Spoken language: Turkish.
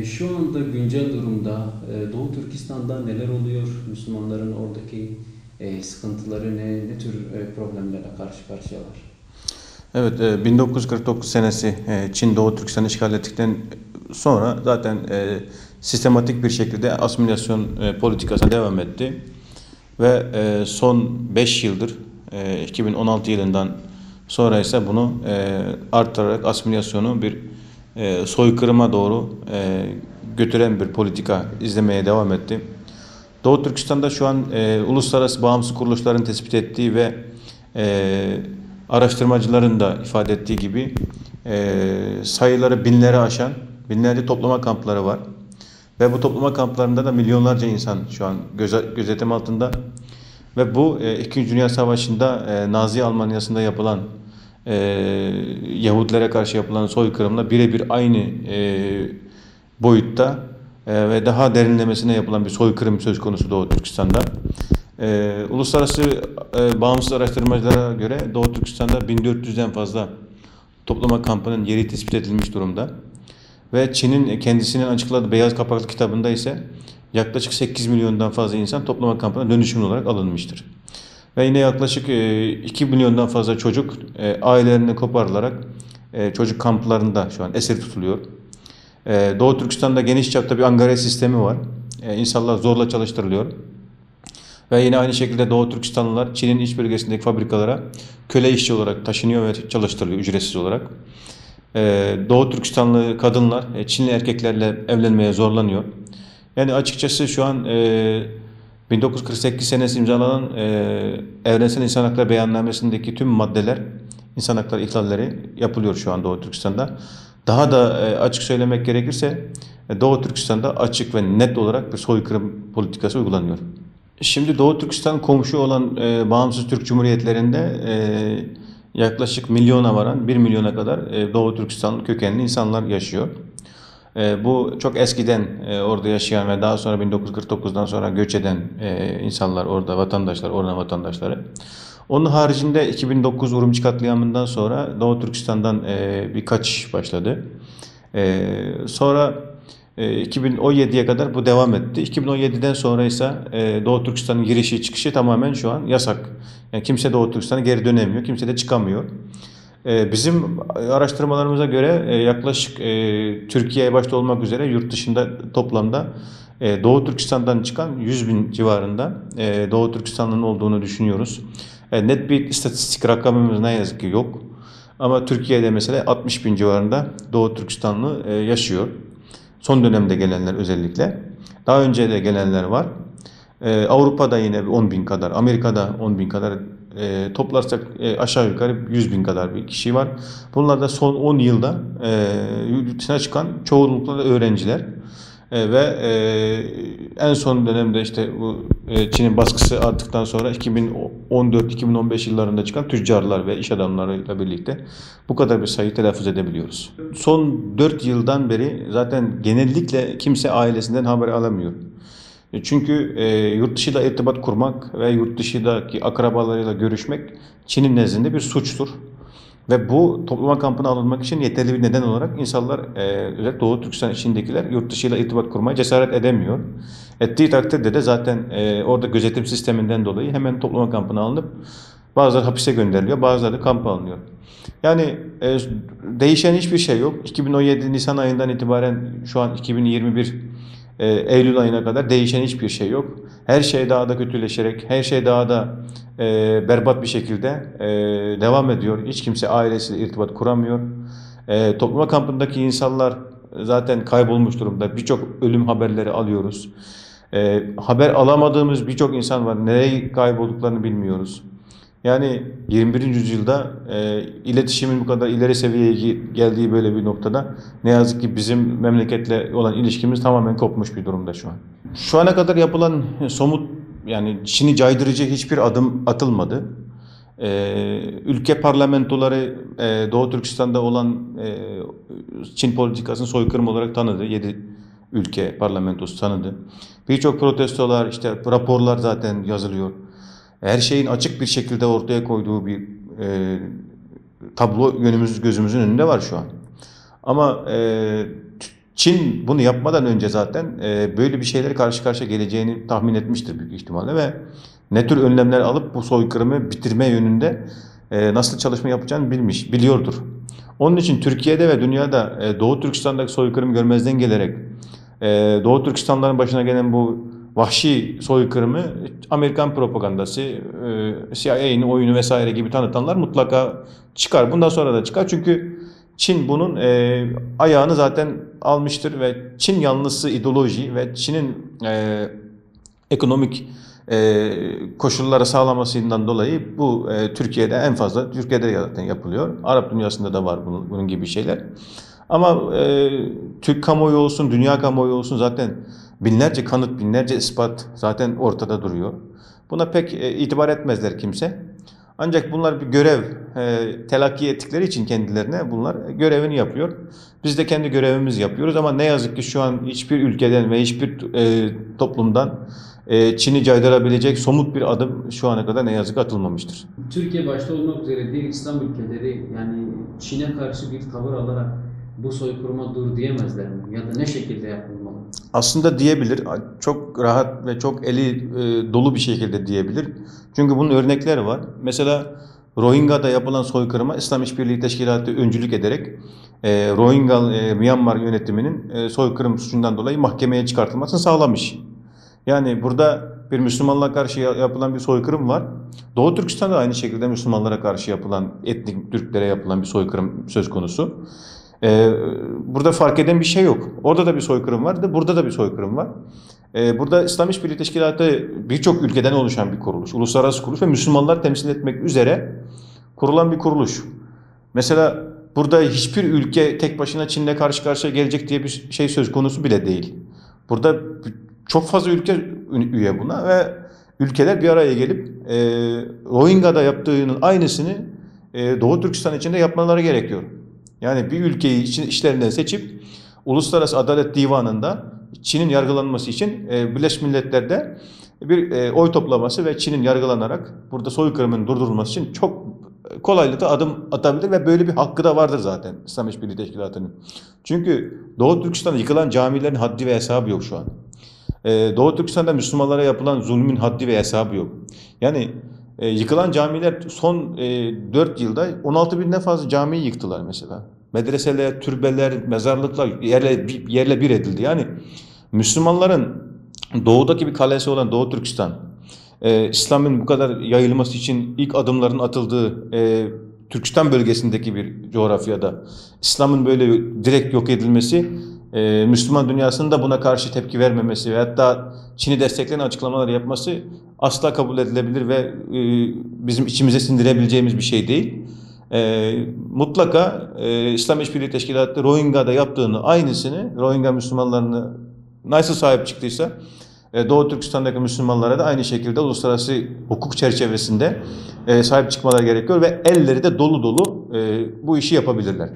Şu anda güncel durumda Doğu Türkistan'da neler oluyor? Müslümanların oradaki sıkıntıları ne tür problemlerle karşı karşıyalar? Evet, 1949 senesi Çin Doğu Türkistan'ı işgal ettikten sonra zaten sistematik bir şekilde asimilasyon politikasına devam etti. Ve son 5 yıldır, 2016 yılından sonra ise bunu arttırarak asimilasyonu bir soykırıma doğru götüren bir politika izlemeye devam etti. Doğu Türkistan'da şu an uluslararası bağımsız kuruluşların tespit ettiği ve e, araştırmacıların da ifade ettiği gibi sayıları binleri aşan binlerce toplama kampları var. Ve bu toplama kamplarında da milyonlarca insan şu an gözetim altında. Ve bu İkinci Dünya Savaşı'nda Nazi Almanya'sında yapılan e, Yahudilere karşı yapılan soykırımla birebir aynı boyutta ve daha derinlemesine yapılan bir soykırım söz konusu Doğu Türkistan'da. Uluslararası bağımsız araştırmacılara göre Doğu Türkistan'da 1400'den fazla toplama kampının yeri tespit edilmiş durumda. Ve Çin'in kendisinin açıkladığı Beyaz Kapaklı kitabında ise yaklaşık 8 milyondan fazla insan toplama kampına dönüşümlü olarak alınmıştır. Ve yine yaklaşık 2 milyondan fazla çocuk ailelerini koparılarak çocuk kamplarında şu an esir tutuluyor. Doğu Türkistan'da geniş çapta bir angaret sistemi var. İnsanlar zorla çalıştırılıyor. Ve yine aynı şekilde Doğu Türkistanlılar Çin'in iç bölgesindeki fabrikalara köle işçi olarak taşınıyor ve çalıştırılıyor ücretsiz olarak. Doğu Türkistanlı kadınlar Çinli erkeklerle evlenmeye zorlanıyor. Yani açıkçası şu an 1948 senesi imzalanan Evrensel İnsan Hakları Beyannamesi'ndeki tüm maddeler, insan hakları ihlalleri yapılıyor şu an Doğu Türkistan'da. Daha da açık söylemek gerekirse Doğu Türkistan'da açık ve net olarak bir soykırım politikası uygulanıyor. Şimdi Doğu Türkistan komşu olan bağımsız Türk Cumhuriyetlerinde yaklaşık milyona varan 1 milyona kadar Doğu Türkistan kökenli insanlar yaşıyor. Bu çok eskiden orada yaşayan ve daha sonra 1949'dan sonra göç eden insanlar orada vatandaşlar, oranın vatandaşları. Onun haricinde 2009 Urumçi katliamından sonra Doğu Türkistan'dan bir kaçış başladı. Sonra 2017'ye kadar bu devam etti. 2017'den sonra ise Doğu Türkistan'ın girişi çıkışı tamamen şu an yasak. Yani kimse Doğu Türkistan'a geri dönemiyor, kimse de çıkamıyor. Bizim araştırmalarımıza göre yaklaşık Türkiye başta olmak üzere yurt dışında toplamda Doğu Türkistan'dan çıkan 100 bin civarında Doğu Türkistanlı'nın olduğunu düşünüyoruz. Net bir istatistik rakamımız ne yazık ki yok. Ama Türkiye'de mesela 60 bin civarında Doğu Türkistanlı yaşıyor. Son dönemde gelenler özellikle. Daha önce de gelenler var. Avrupa'da yine 10 bin kadar, Amerika'da 10 bin kadar toplarsak aşağı yukarı 100 bin kadar bir kişi var. Bunlar da son 10 yılda yurt dışına çıkan çoğunlukla da öğrenciler. Ve en son dönemde işte bu Çin'in baskısı arttıktan sonra 2014-2015 yıllarında çıkan tüccarlar ve iş adamlarıyla birlikte bu kadar bir sayı telaffuz edebiliyoruz. Son 4 yıldan beri zaten genellikle kimse ailesinden haber alamıyor. Çünkü yurt dışıyla irtibat kurmak ve yurt dışındaki akrabalarıyla görüşmek Çin'in nezdinde bir suçtur. Ve bu toplama kampına alınmak için yeterli bir neden olarak insanlar özellikle Doğu Türkistan içindekiler yurt dışıyla irtibat kurmaya cesaret edemiyor. Ettiği takdirde de zaten orada gözetim sisteminden dolayı hemen toplama kampına alınıp bazıları hapise gönderiliyor, bazıları da kampa alınıyor. Yani değişen hiçbir şey yok. 2017 Nisan ayından itibaren şu an 2021 Eylül ayına kadar değişen hiçbir şey yok. Her şey daha da kötüleşerek, her şey daha da berbat bir şekilde devam ediyor. Hiç kimse ailesiyle irtibat kuramıyor. Toplama kampındaki insanlar zaten kaybolmuş durumda. Birçok ölüm haberleri alıyoruz. Haber alamadığımız birçok insan var. Nereye kaybolduklarını bilmiyoruz. Yani 21. yüzyılda iletişimin bu kadar ileri seviyeye geldiği böyle bir noktada ne yazık ki bizim memleketle olan ilişkimiz tamamen kopmuş bir durumda şu an. Şu ana kadar yapılan somut yani Çin'i caydırıcı hiçbir adım atılmadı. Ülke parlamentoları Doğu Türkistan'da olan Çin politikasını soykırım olarak tanıdı. 7 ülke parlamentosu tanıdı. Birçok protestolar, işte raporlar zaten yazılıyor. Her şeyin açık bir şekilde ortaya koyduğu bir tablo gözümüzün önünde var şu an. Ama Çin bunu yapmadan önce zaten böyle bir şeyleri karşı karşıya geleceğini tahmin etmiştir büyük ihtimalle ve ne tür önlemler alıp bu soykırımı bitirme yönünde nasıl çalışma yapacağını biliyordur. Onun için Türkiye'de ve dünyada Doğu Türkistan'daki soykırımı görmezden gelerek Doğu Türkistanların başına gelen bu vahşi soykırımı Amerikan propagandası, CIA'nin oyunu vesaire gibi tanıtanlar mutlaka çıkar. Bundan sonra da çıkar çünkü Çin bunun ayağını zaten almıştır ve Çin yanlısı ideoloji ve Çin'in ekonomik koşulları sağlamasından dolayı bu Türkiye'de en fazla Türkiye'de zaten yapılıyor. Arap dünyasında da var bunun gibi şeyler. Ama Türk kamuoyu olsun, dünya kamuoyu olsun zaten binlerce kanıt, binlerce ispat zaten ortada duruyor. Buna pek itibar etmezler kimse. Ancak bunlar bir görev telakki ettikleri için kendilerine bunlar görevini yapıyor. Biz de kendi görevimizi yapıyoruz ama ne yazık ki şu an hiçbir ülkeden ve hiçbir toplumdan Çin'i caydırabilecek somut bir adım şu ana kadar ne yazık ki atılmamıştır. Türkiye başta olmak üzere diğer İslam ülkeleri yani Çin'e karşı bir tavır alarak bu soykırıma dur diyemezler mi? Ya da ne şekilde yapılmalı? Aslında diyebilir. Çok rahat ve çok eli dolu bir şekilde diyebilir. Çünkü bunun örnekleri var. Mesela Rohingya'da yapılan soykırıma İslam İşbirliği Teşkilatı öncülük ederek Rohingya Myanmar yönetiminin soykırım suçundan dolayı mahkemeye çıkartılmasını sağlamış. Yani burada bir Müslümanlara karşı yapılan bir soykırım var. Doğu Türkistan'da aynı şekilde Müslümanlara karşı yapılan, etnik Türklere yapılan bir soykırım söz konusu. Burada fark eden bir şey yok. Orada da bir soykırım var, burada da bir soykırım var. Burada İslam İşbirliği Teşkilatı birçok ülkeden oluşan bir kuruluş, uluslararası kuruluş ve Müslümanlar temsil etmek üzere kurulan bir kuruluş. Mesela burada hiçbir ülke tek başına Çin'le karşı karşıya gelecek diye bir şey söz konusu bile değil. Burada çok fazla ülke üye buna ve ülkeler bir araya gelip Rohingya'da yaptığının aynısını Doğu Türkistan içinde yapmaları gerekiyor. Yani bir ülkeyi işlerinden seçip Uluslararası Adalet Divanı'nda Çin'in yargılanması için Birleşmiş Milletler'de bir oy toplaması ve Çin'in yargılanarak burada soykırımın durdurulması için çok kolaylıkla adım atabilir ve böyle bir hakkı da vardır zaten İslam İşbirliği Teşkilatı'nın. Çünkü Doğu Türkistan'da yıkılan camilerin haddi ve hesabı yok şu an. Doğu Türkistan'da Müslümanlara yapılan zulmün haddi ve hesabı yok. Yani yıkılan camiler son 4 yılda 16 binden fazla camiyi yıktılar mesela. Medreseler, türbeler, mezarlıklar yerle bir edildi. Yani Müslümanların doğudaki bir kalesi olan Doğu Türkistan, İslam'ın bu kadar yayılması için ilk adımların atıldığı Türkistan bölgesindeki bir coğrafyada İslam'ın böyle direkt yok edilmesi, Müslüman dünyasının da buna karşı tepki vermemesi ve hatta Çin'i destekleyen açıklamalar yapması asla kabul edilebilir ve bizim içimize sindirebileceğimiz bir şey değil. Mutlaka İslam İşbirliği Teşkilatı Rohingya'da yaptığını aynısını Rohingya Müslümanlarına nasıl sahip çıktıysa Doğu Türkistan'daki Müslümanlara da aynı şekilde uluslararası hukuk çerçevesinde sahip çıkmaları gerekiyor ve elleri de dolu dolu bu işi yapabilirler.